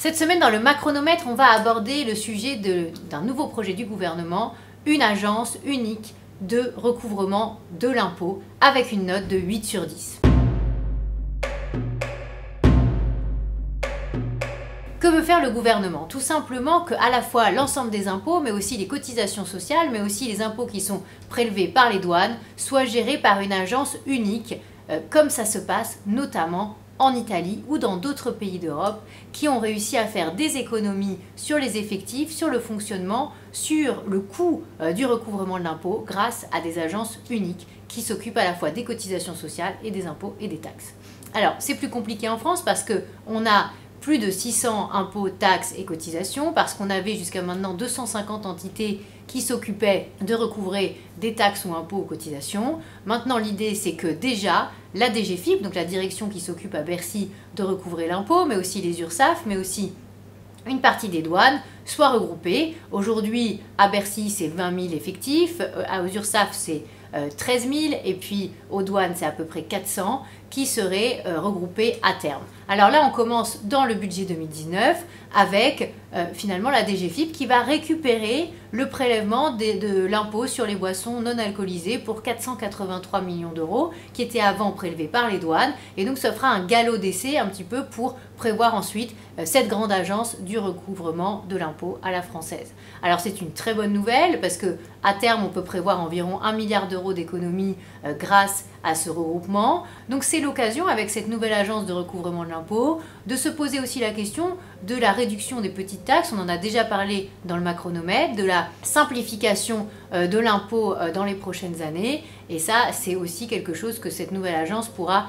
Cette semaine, dans le Macronomètre, on va aborder le sujet d'un nouveau projet du gouvernement, une agence unique de recouvrement de l'impôt avec une note de 8 sur 10. Que veut faire le gouvernement? Tout simplement qu'à la fois l'ensemble des impôts, mais aussi les cotisations sociales, mais aussi les impôts qui sont prélevés par les douanes, soient gérés par une agence unique, comme ça se passe notamment en Italie ou dans d'autres pays d'Europe qui ont réussi à faire des économies sur les effectifs, sur le fonctionnement, sur le coût du recouvrement de l'impôt grâce à des agences uniques qui s'occupent à la fois des cotisations sociales et des impôts et des taxes. Alors, c'est plus compliqué en France parce qu'on a plus de 600 impôts, taxes et cotisations, parce qu'on avait jusqu'à maintenant 250 entités qui s'occupaient de recouvrer des taxes ou impôts ou cotisations. Maintenant, l'idée, c'est que déjà, la DGFiP, donc la direction qui s'occupe à Bercy de recouvrer l'impôt, mais aussi les URSSAF, mais aussi une partie des douanes, soit regroupée. Aujourd'hui, à Bercy, c'est 20 000 effectifs, aux URSSAF, c'est 13 000, et puis aux douanes, c'est à peu près 400, qui seraient regroupés à terme. Alors là, on commence dans le budget 2019 avec finalement la DGFiP qui va récupérer le prélèvement de l'impôt sur les boissons non alcoolisées pour 483 millions d'euros qui était avant prélevé par les douanes. Et donc, ça fera un galop d'essai un petit peu pour prévoir ensuite cette grande agence du recouvrement de l'impôt à la française. Alors, c'est une très bonne nouvelle parce que à terme, on peut prévoir environ 1 milliard d'euros d'économies grâce à ce regroupement. Donc, c'est l'occasion, avec cette nouvelle agence de recouvrement de l'impôt, de se poser aussi la question de la réduction des petites taxes. On en a déjà parlé dans le Macronomètre, de la simplification de l'impôt dans les prochaines années. Et ça, c'est aussi quelque chose que cette nouvelle agence pourra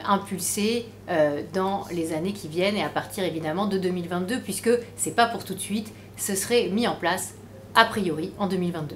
impulser dans les années qui viennent et à partir évidemment de 2022, puisque c'est pas pour tout de suite, ce serait mis en place a priori en 2022.